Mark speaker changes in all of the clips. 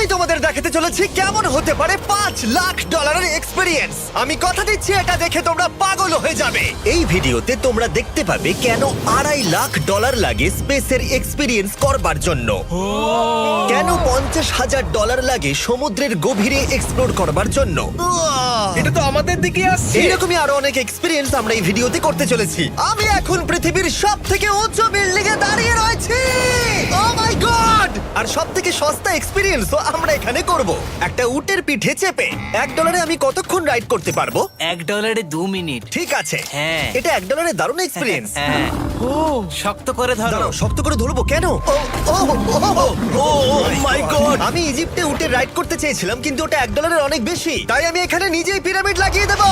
Speaker 1: আমি তোমাদের দেখাতে চলেছি কেমন হতে পারে $5 লাখ এক্সপিরিয়েন্স। আমি কথা দিচ্ছি এটা দেখে তোমরা পাগল হয়ে যাবে। এই ভিডিওতে তোমরা দেখতে পাবে কেন $2.5 লাখ লাগে স্পেসের এক্সপিরিয়েন্স করবার জন্য, কেন $50,000 লাগে সমুদ্রের গভীরে এক্সপ্লোর করবার জন্য।
Speaker 2: এটা তো আমাদের দিকে আসছে।
Speaker 1: এইরকমই আরো অনেক এক্সপিরিয়েন্স আমরা এই ভিডিওতে করতে চলেছি। আমি এখন পৃথিবীর সবথেকে উঁচু বিল্ডিং এ দাঁড়িয়ে রয়েছি। ও মাই গড! আর সবথেকে সস্তা এক্সপিরিয়েন্সও আমরা এখানে করব, একটা উটের পিঠে চেপে। $1 আমি কতক্ষণ রাইড করতে পারবো?
Speaker 3: $1 2 মিনিট।
Speaker 1: ঠিক আছে,
Speaker 3: হ্যাঁ।
Speaker 1: এটা $1 দারুণ এক্সপিরিয়েন্স।
Speaker 3: হ্যাঁ। শক্ত করে ধরো।
Speaker 1: দাঁড়াও, শক্ত করে ধরবো কেন? ও মাই গড! আমি ইজিপ্টে উটে রাইড করতে চেয়েছিলাম, কিন্তু ওটা $1 অনেক বেশি, তাই আমি এখানে নিজেই পিরামিড লাগিয়ে দেবো।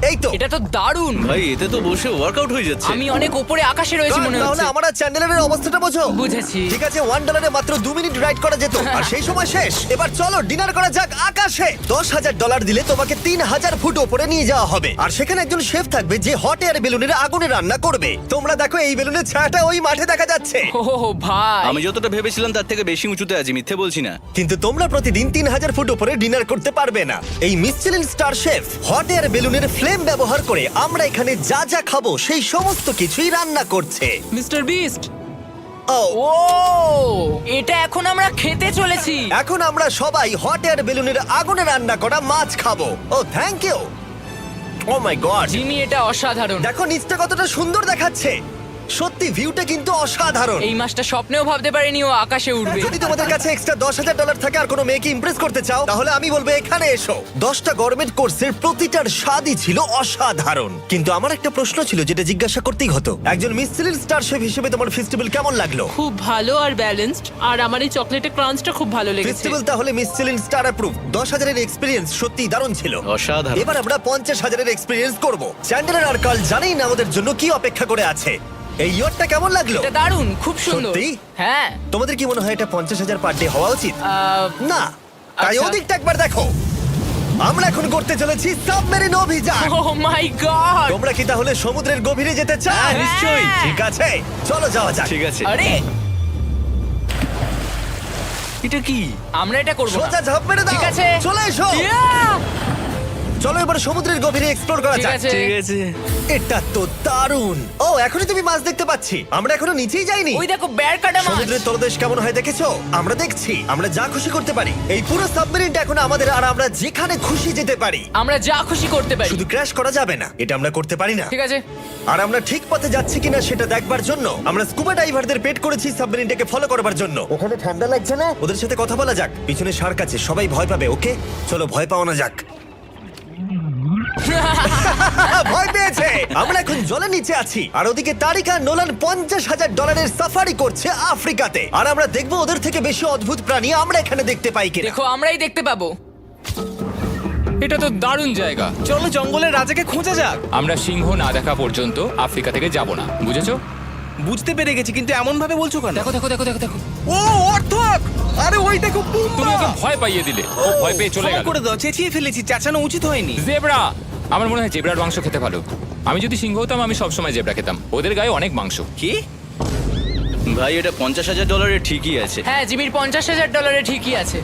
Speaker 1: এই তো।
Speaker 4: এটা তো দারুণ।
Speaker 2: ভাই এতে তো বসে ওয়ার্কআউট হয়ে যাচ্ছে।
Speaker 4: আমি অনেক উপরে আকাশে রয়েছি মনে
Speaker 1: তাহলে
Speaker 4: হচ্ছে।
Speaker 1: আমার আর চ্যান্ডেলের অবস্থাটা বোঝো।
Speaker 4: বুঝেছি।
Speaker 1: ঠিক আছে, $1 মাত্র 2 মিনিট রাইড করা যেত, আর সেই সময় শেষ। এবার চলো ডিনার করা যাক আকাশে। $10,000 দিলে তোমাকে 3000 ফুট উপরে নিয়ে যাওয়া হবে, আর সেখানে একজন শেফ থাকবে যে হট এয়ার বেলুনের আগুনে রান্না করবে। তোমরা দেখো এই বেলুনের ছায়াটা ওই মাঠে দেখা যাচ্ছে।
Speaker 4: ও ভাই,
Speaker 2: আমি যতটা ভেবেছিলাম তার থেকে বেশি উঁচুতে আছি, মিথ্যে বলছি না।
Speaker 1: কিন্তু তোমরা প্রতিদিন 3000 ফুট উপরে ডিনার করতে পারবে না। এই Michelin star chef hot air বেলুনের ফ্লেম ব্যবহার করে আমরা এখানে যা যা খাবো সেই সমস্ত কিছুই রান্না করছে।
Speaker 4: Mister beast.
Speaker 1: ও
Speaker 4: ও, এটা এখন আমরা খেতে চলেছি।
Speaker 1: এখন আমরা সবাই হট এয়ার বেলুনের আগুনে রান্না করা মাছ খাবো। Oh thank you. Oh my god,
Speaker 4: Jimmy, এটা অসাধারণ।
Speaker 1: দেখো নিচটা কতটা সুন্দর দেখাচ্ছে। সত্যি ভিউটা কিন্তু অসাধারণ।
Speaker 4: এই মাসটা স্বপ্নেও ভাবতে পারিনি ও আকাশে উঠবে।
Speaker 1: যদি তোমাদের কাছে এক্সট্রা $10,000 থাকে আর কোনো মেয়েকে ইমপ্রেস করতে চাও, তাহলে আমি বলবো এখানে এসো। 10টা গভর্নমেন্ট কোর্সের প্রতিটার স্বাদই ছিল অসাধারণ। কিন্তু আমার একটা প্রশ্ন ছিল যেটা জিজ্ঞাসা করতেই হতো, একজন মিশেলিন স্টার শেফ হিসেবে তোমার ফেস্টিভ্যাল কেমন লাগলো?
Speaker 5: খুব ভালো আর ব্যালেন্সড, আর আমার এই চকলেটের ক্রাঞ্চটা খুব ভালো লেগেছে।
Speaker 1: ফেস্টিভ্যাল তাহলে মিশেলিন স্টার অ্যাপ্রুভ। 10,000 এক্সপিরিয়েন্স সত্যি দারুণ ছিল।
Speaker 2: অসাধারণ।
Speaker 1: এবার আমরা 50,000 এক্সপিরিয়েন্স করব। চ্যান্ডেলার আর কার্ল জানেই না আমাদের জন্য কি অপেক্ষা করে আছে। এই ইয়ারটা কেমন লাগলো?
Speaker 4: এটা দারুণ, খুব সুন্দর।
Speaker 1: সত্যি?
Speaker 4: হ্যাঁ।
Speaker 1: তোমাদের কি মনে হয় এটা 50,000 পার ডে হওয়া উচিত? না, তাই
Speaker 4: আচ্ছা।
Speaker 1: ওদিকটা একবার দেখো। আমরা এখন করতে চলেছি সাবমেরিন অভিযান।
Speaker 4: ও মাই গড।
Speaker 1: তোমরা কি তাহলে সমুদ্রের গভীরে যেতে চাও?
Speaker 4: হ্যাঁ, নিশ্চয়ই।
Speaker 1: ঠিক আছে, চলো যাওয়া যাক।
Speaker 2: ঠিক আছে।
Speaker 4: আরে,
Speaker 2: এটা কি?
Speaker 4: আমরা এটা করব না।
Speaker 1: সোজা ঝাঁপ মেরে দাও।
Speaker 4: ঠিক আছে।
Speaker 1: চলে এসো।
Speaker 4: Yeah!
Speaker 1: চলো এবার সমুদ্রের গভীরে এক্সপ্লোর করা
Speaker 4: ঠিক
Speaker 1: যাক।
Speaker 4: আছে।
Speaker 2: ঠিক আছে।
Speaker 1: এটা তো দারুণ। ও, এখনই তুমি মাছ দেখতে পাচ্ছি। আমরা এখনো নিচেই যাইনি।
Speaker 4: ওই দেখো, বের কাটা মাছ।
Speaker 1: সমুদ্রের তলদেশ কেমন হয় দেখেছো? আমরা দেখছি, আমরা যা খুশি করতে পারি। এই পুরো সাবমেরিনটা এখন আমাদের, আর আমরা যেখানে খুশি যেতে পারি।
Speaker 4: আমরা যা খুশি করতে পারি।
Speaker 1: শুধু ক্র্যাশ করা যাবে না, এটা আমরা করতে পারি না।
Speaker 4: ঠিক আছে।
Speaker 1: আর আমরা ঠিক পথে যাচ্ছি কিনা সেটা দেখবার জন্য আমরা স্কুবা ডাইভারদের পেড করেছি সাবমেরিনটাকে ফলো করবার জন্য। ওখানে ঠান্ডা লাগছে না? ওদের সাথে কথা বলা যাক। পিছনে শার্ক আছে, সবাই ভয় পাবে। ওকে, চলো ভয় পাওয়া না যাক। ভয় পেয়েছে। আমরা এখন জলের নিচে আছি, আর ওদিকে তারিকা নোলান $50,000 সাফারি করছে আফ্রিকাতে। আর আমরা দেখবো ওদের থেকে বেশি অদ্ভুত প্রাণী আমরা এখানে দেখতে পাই কিনা।
Speaker 4: দেখো, আমরাই দেখতে পাবো।
Speaker 6: এটা তো দারুণ জায়গা।
Speaker 2: চলো জঙ্গলের রাজাকে খোঁজা যাক।
Speaker 6: আমরা সিংহ না দেখা পর্যন্ত আফ্রিকা থেকে যাব না, বুঝেছো?
Speaker 2: বুঝতে পেরে গেছি, কিন্তু এমন ভাবে বলছো কেন?
Speaker 6: দেখো দেখো দেখো দেখো দেখো,
Speaker 2: ও অর্থক! আরে ওই দেখো
Speaker 6: তুমি ওকে ভয় পাইয়ে দিলে, ও ভয় পেয়ে চলে
Speaker 2: ক্ষমা
Speaker 6: গেল।
Speaker 2: করে দাও, চেঁচিয়ে ফেলেছি, চেঁচানো উচিত হয়নি।
Speaker 6: জেব্রা, আমার মনে হয় জেব্রার মাংস খেতে ভালো। আমি যদি সিংহ হতাম আমি সবসময় জেব্রা খেতাম, ওদের গায়ে অনেক মাংস।
Speaker 2: কি? ভাই এটা $50,000 ঠিকই আছে।
Speaker 4: হ্যাঁ, জিমির $50,000 ঠিকই আছে।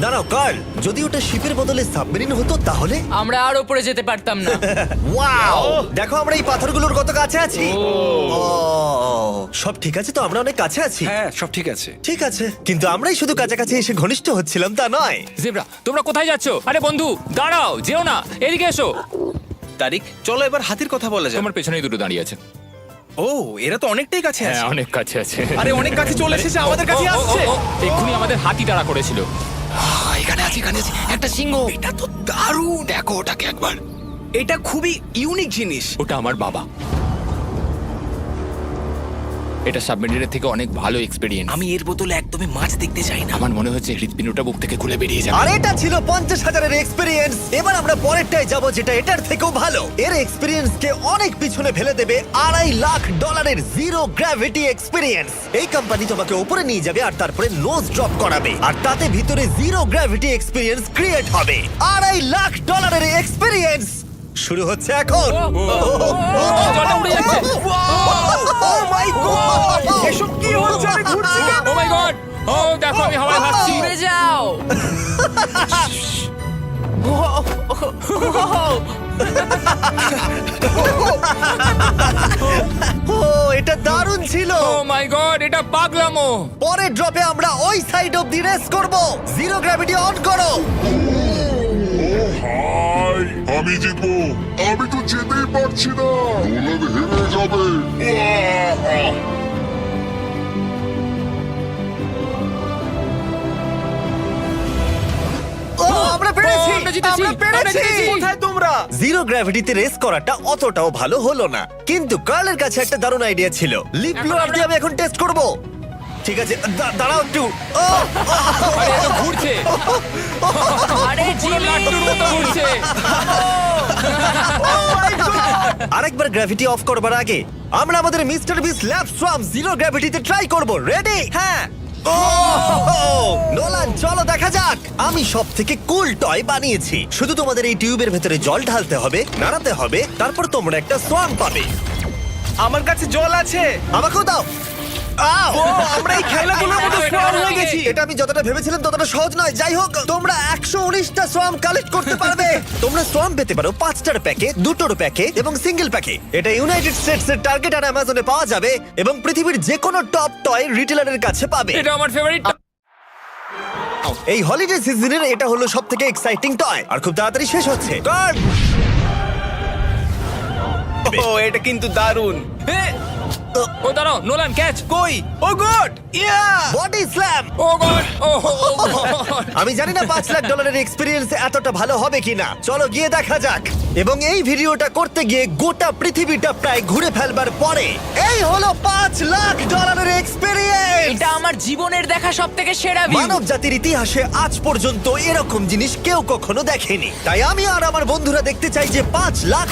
Speaker 1: দাঁড়াও কার্ল, যদি ওটা শিপের বদলে সাবমেরিন হতো তাহলে?
Speaker 4: আমরা আর উপরে যেতে পারতাম না।
Speaker 1: ওয়াও, দেখো আমরা এই পাথরগুলোর কত কাছে আছি। ও, সব ঠিক আছে তো? আমরা অনেক কাছে আছি।
Speaker 2: হ্যাঁ সব ঠিক আছে।
Speaker 1: ঠিক আছে, কিন্তু আমরাই শুধু কাছাকাছি এসে ঘনিষ্ঠ হচ্ছিলাম তা নয়।
Speaker 6: জেব্রা, তোমরা কোথায় যাচ্ছো? আরে বন্ধু দাঁড়াও, যেও না, এদিকে এসো।
Speaker 2: তারিক, চলো এবার হাতির কথা বলা যাক।
Speaker 6: তোমার পেছনেই দুটো দাঁড়িয়ে আছে।
Speaker 2: ও, এরা তো অনেকটাই কাছে
Speaker 6: হ্যাঁ,
Speaker 2: আছে।
Speaker 6: অনেক কাছে আছে।
Speaker 2: আরে অনেক কাছে চলে এসেছে, আমাদের কাছে আসছে।
Speaker 6: এক্ষুনি আমাদের হাতি তাড়া করেছিল।
Speaker 3: এখানে আছে একটা সিংহ।
Speaker 2: এটা তো দারুণ।
Speaker 3: দেখো ওটাকে একবার।
Speaker 2: এটা খুবই ইউনিক জিনিস।
Speaker 6: ওটা আমার বাবা। এটা সাবমেরিনের থেকে অনেক ভালো এক্সপেরিয়েন্স।
Speaker 3: আমি এর বোতলে একদমই মাছ দেখতে চাই না।
Speaker 6: আমার মনে হচ্ছে হৃৎপিণ্ডটা বুক থেকে খুলে বেরিয়ে যাবে।
Speaker 1: আর এটা ছিল 50,000 এক্সপিরিয়েন্স। এবার আমরা পরেরটায় যাব, যেটা এটার থেকেও ভালো। এর এক্সপিরিয়েন্স কে অনেক পিছনে ফেলে দেবে। $2.5 লাখ জিরো গ্র্যাভিটি এক্সপিরিয়েন্স। এই কোম্পানি তোমাকে উপরে নিয়ে যাবে আর তারপরে নোজ ড্রপ করাবে, আর তাতে ভিতরে জিরো গ্র্যাভিটি এক্সপিরিয়েন্স ক্রিয়েট হবে। $2.5 লাখ এক্সপিরিয়েন্স শুরু হচ্ছে এখন।
Speaker 6: জলটা উড়ে যাচ্ছে।
Speaker 1: ও মাই গড,
Speaker 2: এসব কি হচ্ছে? আমি ঘুরছি কেন?
Speaker 6: ও মাই গড! ও দেখো, আমি হাওয়ায় ভাসছি।
Speaker 4: উড়ে যাও।
Speaker 1: ও এটা দারুণ ছিল।
Speaker 6: ও মাই গড, এটা পাগলামো।
Speaker 1: পরের ড্রপে আমরা ওই সাইড অফ দি রেস করব। জিরো গ্র্যাভিটি অন করো।
Speaker 7: হাই আমি জিতবো। আমি তো যেতেই পারছি না, নোলান হেরে যাবে। আহ!
Speaker 1: ও আমরা পেরেছি,
Speaker 6: ও, আমরা জিতেছি,
Speaker 1: আমরা পেরেছি।
Speaker 6: আমরা জিতেছি।
Speaker 1: কোথায় তোমরা? জিরো গ্র্যাভিটিতে রেস করাটা অতটাও ভালো হলো না, কিন্তু কার্লের কাছে একটা দারুণ আইডিয়া ছিল। লিপ ব্লোয়ার দিয়ে আমি এখন টেস্ট করব। ঠিক আছে, দাঁড়াও একটু। ও,
Speaker 6: আরে এত ঘুরছে,
Speaker 4: আরে
Speaker 6: পুরো
Speaker 4: জিমি
Speaker 6: লাট্টুর মতো ঘুরছে।
Speaker 1: আরেকবার গ্র্যাভিটি অফ করবার আগে আমরা আমাদের মিস্টার বিস ল্যাব সোয়াম জিরো গ্র্যাভিটিতে ট্রাই করব। রেডি? হ্যাঁ। ও নোলান, চলো দেখা যাক। আমি সব থেকে কুল টয় বানিয়েছি। শুধু তোমাদের এই টিউবের ভেতরে জল ঢালতে হবে, নাড়াতে হবে, তারপর তোমরা একটা সোয়াম পাবে।
Speaker 3: আমার কাছে জল আছে।
Speaker 1: আমাকেও দাও। আও!
Speaker 3: আমরা এই খেলাগুলোর মতো স্ট্রং হয়ে গেছি।
Speaker 1: এটা আমি যতটা ভেবেছিলাম ততটা সহজ নয়। যাই হোক, তোমরা 119টা সোয়াম কালেক্ট করতে পারবে। তোমরা সোয়াম পেতে পারো 5টার প্যাকে, 2টোর প্যাকে এবং সিঙ্গেল প্যাকে। এটা ইউনাইটেড স্টেটস এর টার্গেট আর অ্যামাজনে পাওয়া যাবে এবং পৃথিবীর যে কোনো টপ টয় রিটেলারের কাছে পাবে।
Speaker 6: এটা আমার ফেভারিট।
Speaker 1: এই হলিডে সিজনের এটা হলো সবথেকে এক্সাইটিং টয় আর খুব তাড়াতাড়ি শেষ হচ্ছে। কার্ড!
Speaker 3: ও এটা কিন্তু দারুণ।
Speaker 6: ও দাঁড়াও, নোলান ক্যাচ।
Speaker 3: কই? Oh god! Yeah!
Speaker 1: Body slam!
Speaker 6: Oh god, oh god.
Speaker 1: আমি জানি না $5 লাখ এক্সপিরিয়েন্স এতটা ভালো হবে কিনা। চলো গিয়ে দেখা যাক। এবং এই ভিডিওটা করতে গিয়ে গোটা পৃথিবীটা প্রায় ঘুরে ফেলবার পরে এই হলো $5 লাখ এক্সপিরিয়েন্স।
Speaker 4: এটা আমার জীবনের দেখা সবথেকে সেরা ভিউ।
Speaker 1: মানব জাতির ইতিহাসে আজ পর্যন্ত এরকম জিনিস কেউ কখনো দেখেনি। তাই আমি আর আমার বন্ধুরা দেখতে চাই যে $5 লাখ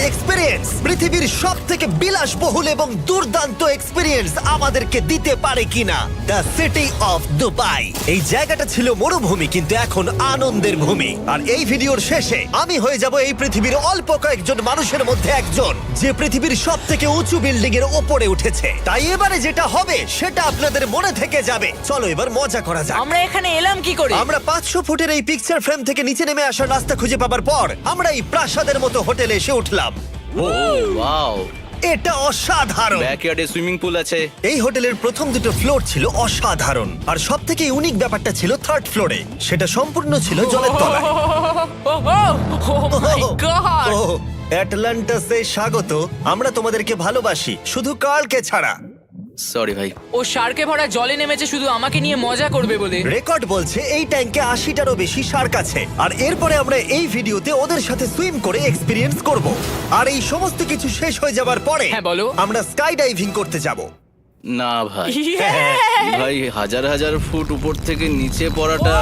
Speaker 1: এক্সপিরিয়েন্স পৃথিবীর সব থেকে বিলাসবহুল এবং দুর্দান্ত এক্সপিরিয়েন্স আমাদেরকে দিতে পারে কিনা। The city of Dubai. এই জায়গাটা ছিল মরুভূমি, কিন্তু এখন আনন্দের ভূমি। আর এই ভিডিওর শেষে আমি হয়ে যাব এই পৃথিবীর অল্প কয়েকজন মানুষের মধ্যে একজন, যে পৃথিবীর সব থেকে উঁচু বিল্ডিং এর ওপরে উঠেছে। তাই এবারে যেটা হবে সেটা আপনাদের মনে থেকে যাবে। চলো এবার মজা করা যাক।
Speaker 4: আমরা এখানে এলাম কি করে?
Speaker 1: আমরা 500 ফুটের এই পিকচার ফ্রেম থেকে নিচে নেমে আসার রাস্তা খুঁজে পাবার পর আমরা এই প্রাসাদের মতো হোটেলে এসে উঠলাম।
Speaker 2: ও ওয়াও,
Speaker 1: এটা অসাধারণ।
Speaker 2: ব্যাকইয়ার্ডে সুইমিং পুল আছে।
Speaker 1: এই হোটেলের প্রথম দুটো ফ্লোর ছিল অসাধারণ, আর সব থেকে ইউনিক ব্যাপারটা ছিল থার্ড ফ্লোরে। সেটা সম্পূর্ণ ছিল জলের তলায়।
Speaker 4: ও মাই গড!
Speaker 1: ও অ্যাটলান্টাসে স্বাগত। আমরা তোমাদেরকে ভালোবাসি, শুধু কার্লকে ছাড়া।
Speaker 2: সরি ভাই।
Speaker 4: ও শার্কে ভরা জলে নেমেছে শুধু আমাকে নিয়ে মজা করবে বলে।
Speaker 1: রেকর্ড বলছে এই ট্যাঙ্কে 80টারও বেশি শার্ক আছে। আর এরপরে আমরা এই ভিডিওতে ওদের সাথে সুইম করে এক্সপিরিয়েন্স করব। আর এই সমস্ত কিছু শেষ হয়ে যাবার পরে
Speaker 4: হ্যাঁ, বলো।
Speaker 1: আমরা স্কাই ডাইভিং করতে যাব।
Speaker 2: না ভাই,
Speaker 1: হ্যাঁ।
Speaker 2: ভাই হাজার হাজার ফুট উপর থেকে নিচে পড়াটা।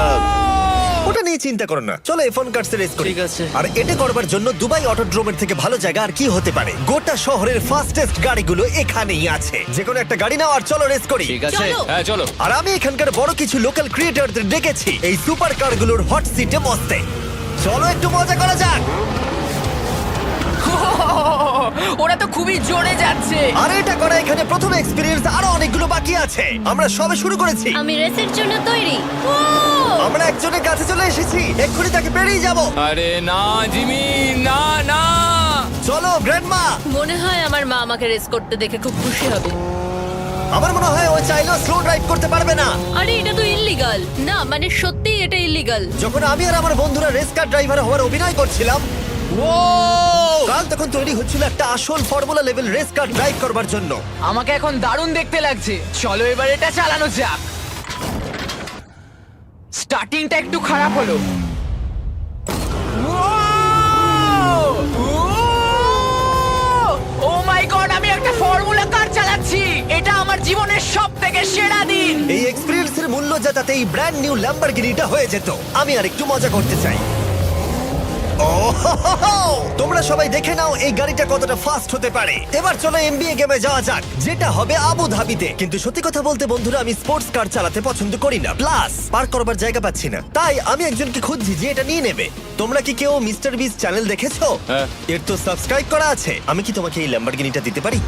Speaker 1: ওটা নিয়ে চিন্তা করো না, চলো ফোন কার্ডসে রেস করি।
Speaker 2: ঠিক আছে।
Speaker 1: আর এটা করবার জন্য দুবাই অটোড্রোমের থেকে ভালো জায়গা আর কি হতে পারে। গোটা শহরের ফাস্টেস্ট গাড়িগুলো এখানেই আছে। যে কোনো একটা গাড়ি নাও আর চলো রেস করি।
Speaker 2: ঠিক আছে।
Speaker 6: হ্যাঁ চলো।
Speaker 1: আর আমি এখানকার বড় কিছু লোকাল ক্রিয়েটরদের ডেকেছি এই সুপার কারগুলোর হট সিটে বসতে। চলো একটু মজা করা যাক।
Speaker 4: ওরা তো খুবই জোরে যাচ্ছে।
Speaker 1: আর এটা করা এখানে প্রথম এক্সপিরিয়েন্স, আরো অনেকগুলো বাকি আছে। আমরা সবে শুরু করেছি।
Speaker 8: আমি রেসের জন্য তৈরি।
Speaker 1: আমরা একজনের কাছে চলে এসেছি, এক্ষুনি তাকে পেরিয়ে যাব।
Speaker 6: আরে না জিমি, না না।
Speaker 1: চলো গ্র্যান্ডমা।
Speaker 8: মনে হয় আমার মা আমাকে রেস করতে দেখে খুব খুশি হবে।
Speaker 1: আমার মনে হয় ও চাইলেও স্লো ড্রাইভ করতে পারবে না।
Speaker 8: আরে এটা তো ইল্লিগাল। না মানে সত্যি এটা ইল্লিগাল।
Speaker 1: যখন আমি আর আমার বন্ধুরা রেস কার ড্রাইভার হওয়ার অভিনয় করছিলাম, কাল তখন তৈরি হচ্ছিল একটা আসল formula level race car drive করবার জন্য।
Speaker 4: আমাকে এখন দারুণ দেখতে লাগছে। চলো এবার এটা চালানো যাক। স্টার্টিংটা একটু খারাপ হলো। ও মাই গড, আমি একটা ফর্মুলা কার চালাচ্ছি। এটা আমার জীবনের সবথেকে সেরা দিন।
Speaker 1: এই এক্সপেরিয়েন্সের মূল্য যা, তাতে এই ব্র্যান্ড নিউ ল্যাম্বরগিনিটা হয়ে যেত। আমি আর একটু মজা করতে চাই। ও হো হো হো! তোমরা সবাই দেখে নাও এই গাড়িটা কতটা ফাস্ট হতে পারে। এবার চলো এমবিএ গেমে যাওয়া যাক, যেটা হবে আবু ধাবিতে। কিন্তু সত্যি কথা বলতে বন্ধুরা, আমি স্পোর্টস কার চালাতে পছন্দ করি না, প্লাস পার্ক করবার জায়গা পাচ্ছি না। তাই আমি একজনকে খুঁজছি যে এটা নিয়ে নেবে। তোমরা কি কেউ মিস্টার বিস চ্যানেল দেখেছো?
Speaker 6: হ্যাঁ।
Speaker 1: এর তো সাবস্ক্রাইব করা আছে। আমি কি তোমাকে এই ল্যাম্বরগিনিটা দিতে পারি?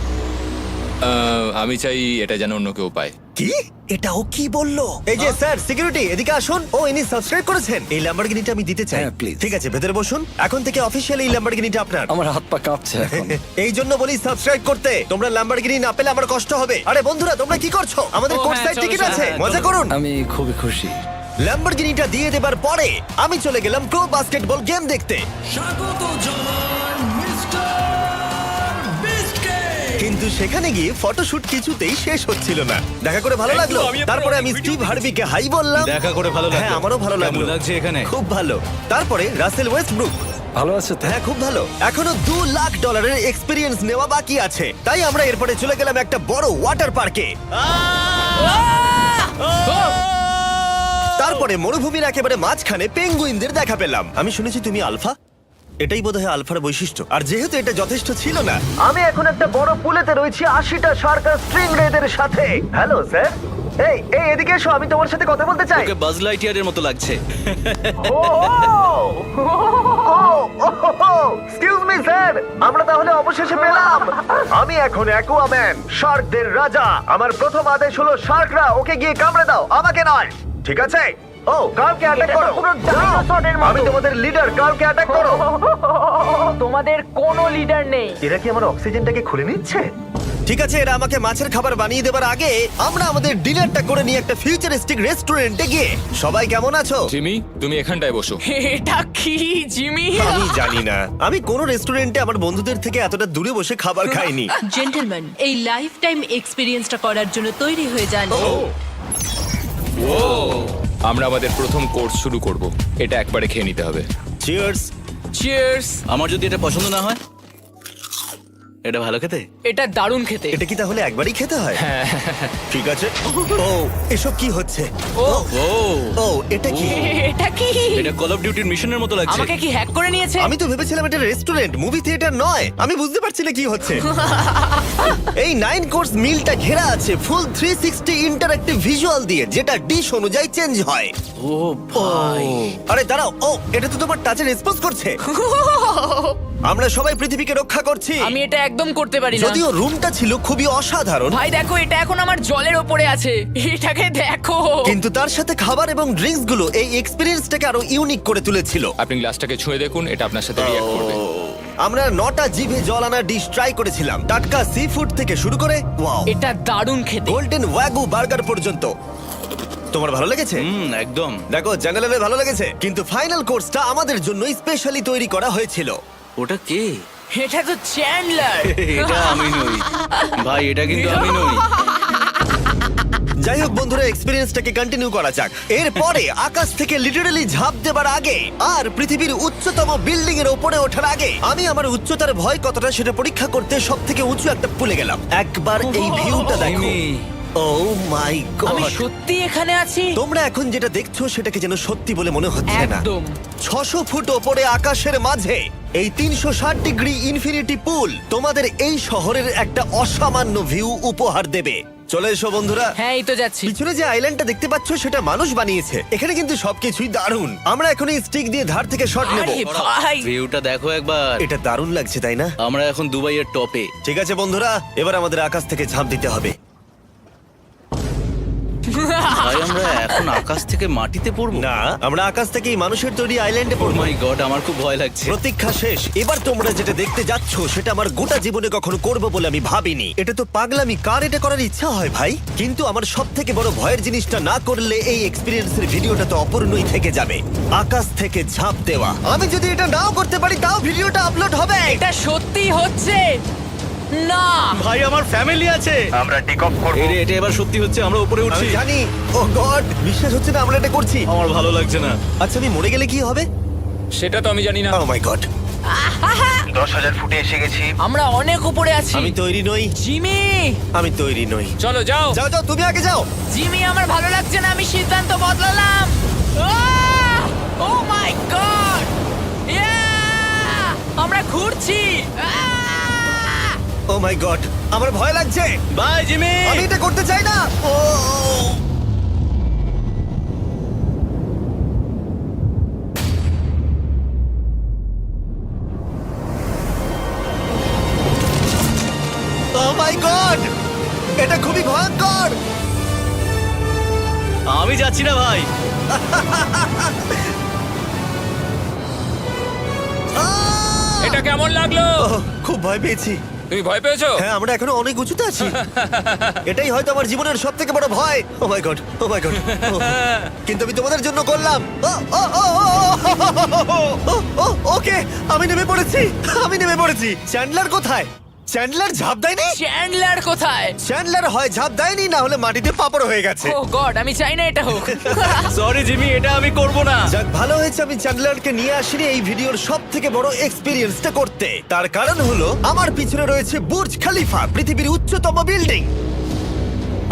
Speaker 6: আমি চাই এটা যেন অন্য কেউ পায়।
Speaker 1: কি এটা ও কি বললো? এই যে স্যার সিকিউরিটি এদিকে আসুন। ও ইনি সাবস্ক্রাইব করেছেন। এই ল্যাম্বরগিনিটা আমি দিতে চাই।
Speaker 9: হ্যাঁ, please.
Speaker 1: ঠিক আছে, ভেতরে বসুন। এখন থেকে অফিশিয়ালি এই ল্যাম্বরগিনিটা আপনার।
Speaker 9: আমার হাত পা কাঁপছে এখন।
Speaker 1: এই জন্য বলি সাবস্ক্রাইব করতে। তোমরা ল্যাম্বরগিনি না পেলে আমার কষ্ট হবে। আরে বন্ধুরা তোমরা কি করছো? আমাদের
Speaker 5: ও,
Speaker 1: কোর্ট
Speaker 5: হ্যাঁ,
Speaker 1: সাইড
Speaker 5: চলো,
Speaker 1: টিকিট
Speaker 5: চলো,
Speaker 1: আছে,
Speaker 2: হ্যাঁ,
Speaker 1: মজা
Speaker 2: চলো।
Speaker 1: করুন।
Speaker 9: আমি খুবই খুশি।
Speaker 1: ল্যাম্বরগিনিটা দিয়ে দেবার পরে আমি চলে গেলাম প্রো বাস্কেটবল গেম দেখতে। কিন্তু সেখানে গিয়ে ফটোশুট কিছুতেই শেষ হচ্ছিল না। দেখা করে ভালো লাগলো। তারপরে আমি স্টিভ হার্বিকে হাই বললাম।
Speaker 2: দেখা করে ভালো লাগলো।
Speaker 1: হ্যাঁ, আমারও ভালো
Speaker 2: কেমন
Speaker 1: লাগলো।
Speaker 2: লাগছে এখানে?
Speaker 1: খুব ভালো। তারপরে রাসেল ওয়েস্টব্রুক।
Speaker 9: ভালো আছে তো?
Speaker 1: হ্যাঁ, খুব ভালো। এখনো $2 লাখ এক্সপিরিয়েন্স নেওয়া বাকি আছে। তাই আমরা এরপরে চলে গেলাম একটা বড় ওয়াটার পার্কে। তারপরে মরুভূমির একেবারে মাঝখানে পেঙ্গুইনদের দেখা পেলাম। আমি শুনেছি তুমি আলফা। এটাই বোধহয় আলফার বৈশিষ্ট্য। আর যেহেতু এটা যথেষ্ট ছিল না, আমি এখন একটা বড় পুলেতে রয়েছি 80টা শার্ক আর স্ট্রিং রেদের সাথে। Hello sir. এই এই এদিকে এসো, আমি তোমার সাথে কথা বলতে চাই।
Speaker 2: ওকে বাজ লাইটইয়ারের মতো লাগছে।
Speaker 1: এক্সকিউজ মি স্যার, আমরা তাহলে অবশেষে পেলাম। আমি এখন অ্যাকুয়াম্যান, শার্কদের রাজা। আমার প্রথম আদেশ হলো শার্করা ওকে গিয়ে কামড়ে দাও, আমাকে নয়। ঠিক আছে? ও, কার্লকে অ্যাটাক করো। আমি তোমাদের লিডার, কার্লকে অ্যাটাক করো।
Speaker 4: তোমাদের কোনো লিডার নেই।
Speaker 1: এরা কি আমার অক্সিজেনটাকে খুলে নিচ্ছে? ঠিক আছে, এরা আমাকে মাছের খাবার বানিয়ে দেবার আগে আমরা আমাদের ডিনারটা করে নিয়ে একটা ফিউচারিস্টিক রেস্টুরেন্টে গিয়ে। সবাই কেমন আছো?
Speaker 6: জিমি তুমি এখানটায় বসো।
Speaker 4: এটা কি জিমি?
Speaker 1: আমি জানি না, আমি কোন রেস্টুরেন্টে আমার বন্ধুদের থেকে এতটা দূরে বসে খাবার খাইনি।
Speaker 8: জেন্টলম্যান, এই লাইফ টাইম এক্সপিরিয়েন্সটা করার জন্য তৈরি হয়ে যান।
Speaker 6: আমরা আমাদের প্রথম কোর্স শুরু করব। এটা একবারে খেয়ে নিতে হবে।
Speaker 1: চিয়ার্স।
Speaker 4: চিয়ার্স।
Speaker 2: আমার যদি এটা পছন্দ না হয়? এটা ভালো খেতে?
Speaker 4: এটা দারুণ খেতে।
Speaker 1: এটা কি তাহলে একবারই খেতে হয়? ঠিক আছে। ও, এসব কি হচ্ছে?
Speaker 4: ও
Speaker 2: ও,
Speaker 1: ও, এটা কি?
Speaker 4: এটা কি?
Speaker 2: এটা কল অফ ডিউটির মিশনের মতো লাগছে।
Speaker 4: আমাকে কি হ্যাক করে নিয়েছে?
Speaker 1: আমি তো ভেবেছিলাম এটা রেস্টুরেন্ট, মুভি থিয়েটার নয়। আমি বুঝতে পারছি না কি হচ্ছে। এই 9 কোর্স মিলটা ঘেরা আছে ফুল 360 ইন্টারঅ্যাক্টিভ ভিজুয়াল দিয়ে, যেটা ডিশ অনুযায়ী চেঞ্জ হয়।
Speaker 2: ও ভাই,
Speaker 1: আরে দাঁড়াও, ও এটা তো তোমার টাচে রেসপন্স করছে। আমরা সবাই পৃথিবীকে রক্ষা করছি।
Speaker 4: আমি এটা একদম করতে পারি না।
Speaker 1: যদিও রুমটা ছিল খুবই অসাধারণ,
Speaker 4: ভাই দেখো, এটা এখন আমার জলের ওপরে আছে। এটাকে দেখো।
Speaker 1: কিন্তু তার সাথে খাবার এবং ড্রিঙ্কস গুলো এই এক্সপেরিয়েন্সটাকে আরো ইউনিক করে তুলেছিল।
Speaker 6: আপনি গ্লাসটাকে ছুঁয়ে দেখুন, এটা আপনার সাথে রিঅ্যাক্ট করবে।
Speaker 1: আমরা 9টা জিভে জল আনা ডিশ ট্রাই করেছিলাম, টাটকা সি ফুড থেকে শুরু করে ওয়াও,
Speaker 4: এটা দারুণ খেতে।
Speaker 1: গোল্ডেন ওয়াগু বার্গার পর্যন্ত। তোমার ভালো লেগেছে?
Speaker 2: একদম।
Speaker 1: দেখো, জেনারেলে ভালো লেগেছে, কিন্তু ফাইনাল কোর্সটা আমাদের জন্য স্পেশালি তৈরি করা হয়েছিল।
Speaker 2: ওটা কে?
Speaker 4: এটা তো চ্যান্ডলার।
Speaker 2: এটা আমি নই ভাই, এটা কিন্তু আমি নই।
Speaker 1: যাই হোক বন্ধুরা, এক্সপেরিয়েন্সটাকে কন্টিনিউ করা যাক। এরপরে আকাশ থেকে লিটারালি ঝাঁপ দেবার আগে আর পৃথিবীর উচ্চতম বিল্ডিং এর উপরে ওঠার আগে আমি আমার উচ্চতার ভয় কতটা সেটা পরীক্ষা করতে সব থেকে উঁচু একটা পুলে গেলাম। একবার এই ভিউটা দেখো।
Speaker 2: জিমি।
Speaker 1: ও মাই
Speaker 4: আমি
Speaker 1: গড!
Speaker 4: সত্যি এখানে আছি।
Speaker 1: তোমরা এখন যেটা দেখছো সেটাকে যেন সত্যি বলে মনে হচ্ছে না।
Speaker 4: একদম।
Speaker 1: 600 ফুট ওপরে আকাশের মাঝে এই 360 ডিগ্রি ইনফিনিটি পুল তোমাদের এই শহরের একটা অসামান্য ভিউ উপহার দেবে। চলে এসো বন্ধুরা।
Speaker 4: হ্যাঁ, এই তো যাচ্ছি।
Speaker 1: পিছনে যে আইল্যান্ডটা দেখতে পাচ্ছ সেটা মানুষ বানিয়েছে। এখানে কিন্তু সবকিছুই দারুণ। আমরা এখন এই স্টিক দিয়ে ধার থেকে শট নেব।
Speaker 4: আরে ভাই,
Speaker 2: ভিউটা দেখো একবার।
Speaker 1: এটা দারুণ লাগছে, তাই না?
Speaker 2: আমরা এখন দুবাইয়ের টপে।
Speaker 1: ঠিক আছে বন্ধুরা, এবার আমাদের আকাশ থেকে ঝাঁপ দিতে হবে।
Speaker 2: ভাই আমরা এখন আকাশ থেকে মাটিতে পড়বো?
Speaker 1: না, আমরা আকাশ থেকে এই মানুষের তৈরি আইল্যান্ডে
Speaker 2: ও
Speaker 1: পড়বো।
Speaker 2: মাই গড, আমার খুব ভয় লাগছে।
Speaker 1: প্রতীক্ষা শেষ। এবার তোমরা যেটা দেখতে যাচ্ছ সেটা আমার গোটা জীবনে কখনো করবো বলে আমি ভাবিনি। এটা তো পাগলামি, কার এটা করার ইচ্ছা হয় ভাই? কিন্তু আমার সব থেকে বড় ভয়ের জিনিসটা না করলে এই এক্সপিরিয়েন্সের ভিডিওটা তো অপূর্ণই থেকে যাবে। আকাশ থেকে ঝাঁপ দেওয়া। আমি যদি এটা নাও করতে পারি তাও ভিডিওটা আপলোড হবে।
Speaker 4: এটা সত্যি হচ্ছে না।
Speaker 2: ভাই আমার ফ্যামিলি আছে।
Speaker 1: আমরা টেক অফ করব।
Speaker 2: এটা এবার সত্যি হচ্ছে, আমরা উপরে উঠছি।
Speaker 1: আমি জানি। ও গড, বিশ্বাস হচ্ছে না আমরা এটা করছি।
Speaker 2: আমার ভালো লাগছে না।
Speaker 1: আচ্ছা, আমি মরে গেলে কি হবে?
Speaker 6: সেটা তো আমি জানি না।
Speaker 1: ও মাই গড, 10,000 ফুটে এসে গেছি।
Speaker 4: আমরা অনেক উপরে আছি।
Speaker 1: আমি তৈরি নই।
Speaker 4: জিমি,
Speaker 1: আমি তৈরি নই।
Speaker 6: চলো যাও।
Speaker 1: যাও যাও, তুমি আগে যাও।
Speaker 4: জিমি, আমার ভালো লাগছে না। আমি সিদ্ধান্ত বদলালাম। ও মাই গড, আমরা ঘুরছি।
Speaker 1: ও মাই গড, আমার ভয় লাগছে।
Speaker 2: Bye Jimmy.
Speaker 1: আমি এটা করতে চাই না। ও মাই গড, এটা খুবই ভয়ঙ্কর।
Speaker 2: পারছি না ভাই।
Speaker 6: এটা কেমন লাগলো?
Speaker 1: খুব ভয় পেয়েছি।
Speaker 6: তুমি ভয় পেয়েছো?
Speaker 1: হ্যাঁ, আমরা এখনো অনেক উঁচুতে আছি। এটাই হয়তো আমার জীবনের সব থেকে বড় ভয়। ও my god, O my god. কিন্তু আমি তোমাদের জন্য করলাম। ওকে, আমি নেমে পড়েছি, আমি নেমে পড়েছি। চ্যান্ডলার কোথায়? চ্যান্ডলার ঝাঁপ দেয়নি?
Speaker 4: চ্যান্ডলার কোথায়?
Speaker 1: চ্যান্ডলার হয় ঝাঁপ দেয়নি, না হলে মাটিতে পাপড় হয়ে গেছে।
Speaker 4: ও গড, আমি চাই না এটা হোক।
Speaker 2: সরি জিমি, এটা আমি করব না।
Speaker 1: যাক, ভালো হয়েছে আমি চ্যান্ডলারকে নিয়ে আসিনি এই ভিডিওর সব থেকে বড় এক্সপিরিয়েন্সটা করতে। তার কারণ হলো আমার পিছনে রয়েছে বুর্জ খলিফা, পৃথিবীর উচ্চতম বিল্ডিং।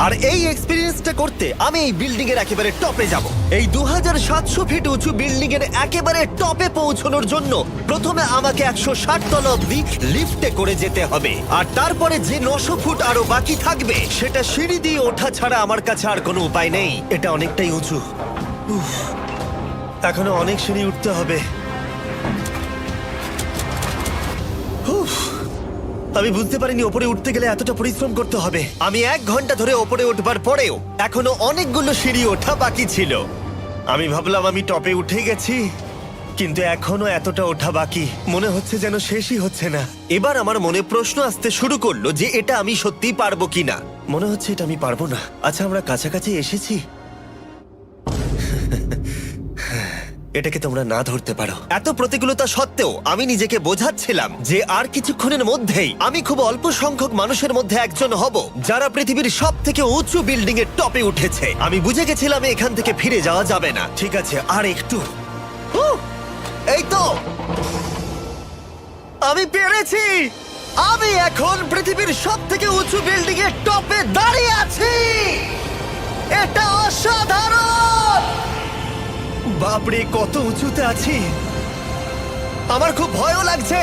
Speaker 1: আর এই এক্সপিরিয়েন্সটা করতে আমি এই বিল্ডিং এর একেবারে টপে যাব। এই 2700 ফিট উঁচু বিল্ডিং এর একেবারে টপে পৌঁছানোর জন্য প্রথমে আমাকে 160 তলা অব্দি লিফটে করে যেতে হবে, আর তারপরে যে 900 ফুট আরো বাকি থাকবে সেটা সিঁড়ি দিয়ে ওঠা ছাড়া আমার কাছে আর কোনো উপায় নেই। এটা অনেকটাই উঁচু। উফ, এখনো অনেক সিঁড়ি উঠতে হবে। উফ, আমি বুঝতে পারিনি ওপরে উঠতে গেলে এতটা পরিশ্রম করতে হবে। আমি 1 ঘন্টা ধরে ওপরে উঠবার পরেও এখনো অনেকগুলো সিঁড়ি ওঠা বাকি ছিল। আমি ভাবলাম আমি টপে উঠে গেছি, কিন্তু এখনো এতটা ওঠা বাকি। মনে হচ্ছে যেন শেষই হচ্ছে না। এবার আমার মনে প্রশ্ন আসতে শুরু করলো যে এটা আমি সত্যিই পারবো কিনা। মনে হচ্ছে এটা আমি পারবো না। আচ্ছা, আমরা কাছাকাছি এসেছি। এটাকে তোমরা না ধরতে পারো। এত প্রতিকূলতা সত্ত্বেও আমি নিজেকে বোঝাচ্ছিলাম যে আর কিছুক্ষণের মধ্যেই আমি খুব অল্প সংখ্যক মানুষের মধ্যে একজন হব যারা পৃথিবীর সব থেকে উঁচু বিল্ডিং এর টপে উঠেছে। আমি বুঝে গেছিলাম এখান থেকে ফিরে যাওয়া যাবে না। ঠিক আছে, আর একটু। এই তো, আমি পেরেছি। আমি এখন পৃথিবীর সব থেকে উঁচু বিল্ডিং এর টপে দাঁড়িয়ে আছি। এটা অসাধারণ। বাপরে, কত উঁচুতে আছি! আমার খুব ভয়ও লাগছে।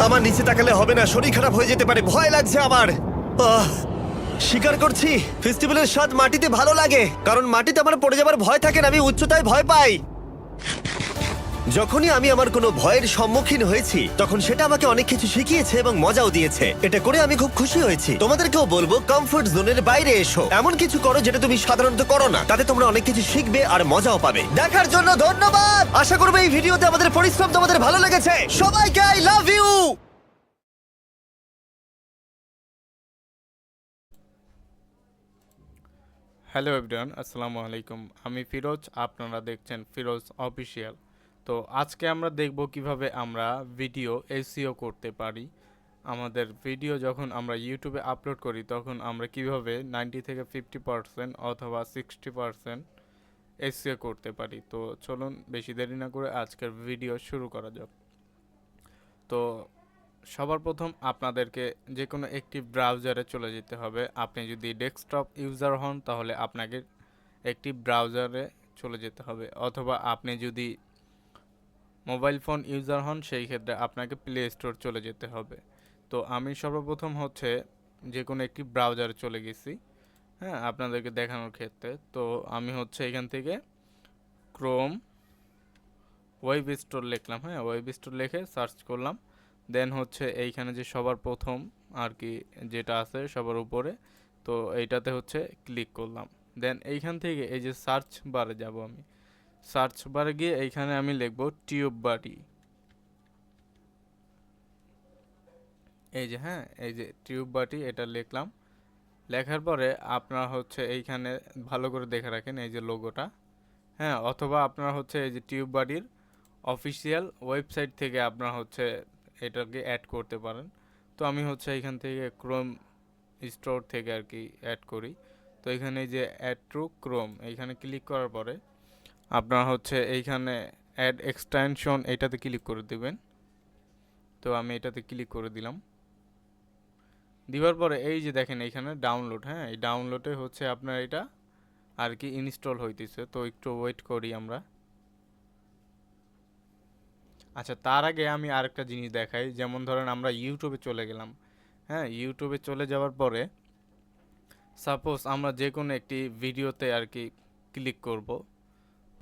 Speaker 1: আমার নিচে তাকালে হবে না, শরীর খারাপ হয়ে যেতে পারে। ভয় লাগছে আমার। স্বীকার করছি, ফেস্টিভ্যালের স্বাদ মাটিতে ভালো লাগে, কারণ মাটিতে আমার পড়ে যাবার ভয় থাকে না। আমি উচ্চতায় ভয় পাই। যখনই আমি আমার কোনো ভয়ের সম্মুখীন হয়েছি তখন সেটা আমাকে অনেক কিছু শিখিয়েছে এবং মজাও দিয়েছে। এটা করে আমি খুব খুশি হয়েছি। তোমাদেরকেও বলবো কমফোর্ট জোনের বাইরে এসো, এমন কিছু করো যেটা তুমি সাধারণত করো না। তাতে তোমরা অনেক কিছু শিখবে আর মজাও পাবে। দেখার জন্য ধন্যবাদ। আশা করবো এই ভিডিওতে আমাদের পরিশ্রম তোমাদের ভালো লেগেছে। সবাইকে I love you.
Speaker 10: Hello everyone, আসসালামু আলাইকুম। আমি ফিরোজ, আপনারা দেখছেন ফিরোজ অফিসিয়াল। তো আজকে আমরা দেখব কিভাবে আমরা ভিডিও এসইও করতে পারি। আমাদের ভিডিও যখন আমরা ইউটিউবে আপলোড করি তখন আমরা কিভাবে 90 থেকে 50% অথবা 60% এসইও করতে পারি। তো চলুন বেশি দেরি না করে আজকের ভিডিও শুরু করা যাক। তো সবার প্রথম আপনাদেরকে যে কোনো একটি ব্রাউজারে চলে যেতে হবে। আপনি যদি ডেস্কটপ ইউজার হন তাহলে আপনাকে একটি ব্রাউজারে চলে যেতে হবে, অথবা আপনি যদি মোবাইল ফোন ইউজার হন সেই ক্ষেত্রে আপনাকে প্লে স্টোর চলে যেতে হবে। তো আমি সর্বপ্রথম হচ্ছে যে কোনো একটি ব্রাউজারে চলে গেছি, হ্যাঁ, আপনাদেরকে দেখানোর ক্ষেত্রে। তো আমি হচ্ছে এখান থেকে ক্রোম ওয়েব স্টোর লিখলাম, হ্যাঁ, ওয়েব স্টোর লিখে সার্চ করলাম। দেন হচ্ছে এইখানে যে সবার প্রথম আর কি যেটা আছে সবার উপরে, তো এইটাতে হচ্ছে ক্লিক করলাম। দেন এইখান থেকে এই যে সার্চ বারে যাব। আমি সার্চ বারে গিয়ে এইখানে আমি লিখব টিউব বাটি। এই যে, হ্যাঁ, এই যে টিউব বাটি, এটা লিখলাম। লেখার পরে আপনারা হচ্ছে এইখানে ভালো করে দেখে রাখেন এই যে লোগোটা, হ্যাঁ, অথবা আপনারা হচ্ছে এই যে টিউব বাটির অফিসিয়াল ওয়েবসাইট থেকে আপনারা হচ্ছে এটাকে অ্যাড করতে পারেন। তো আমি হচ্ছে এখান থেকে ক্রোম স্টোর থেকে আর কি অ্যাড করি। তো এখানে যে অ্যাড টু ক্রোম এইখানে ক্লিক করার পরে আপনারা হচ্ছে এইখানে অ্যাড এক্সটেনশন এইটাতে ক্লিক করে দেবেন। তো আমি এটাতে ক্লিক করে দিলাম। দেওয়ার পরে এই যে দেখেন এইখানে ডাউনলোড, হ্যাঁ, এই ডাউনলোডে হচ্ছে আপনার এটা আর কি ইনস্টল হইতেছে। তো একটু ওয়েট করি আমরা। আচ্ছা, তার আগে আমি আরেকটা জিনিস দেখাই। যেমন ধরেন আমরা ইউটিউবে চলে গেলাম, হ্যাঁ, ইউটিউবে চলে যাওয়ার পরে সাপোজ আমরা যে কোনো একটি ভিডিওতে আর কি ক্লিক করব।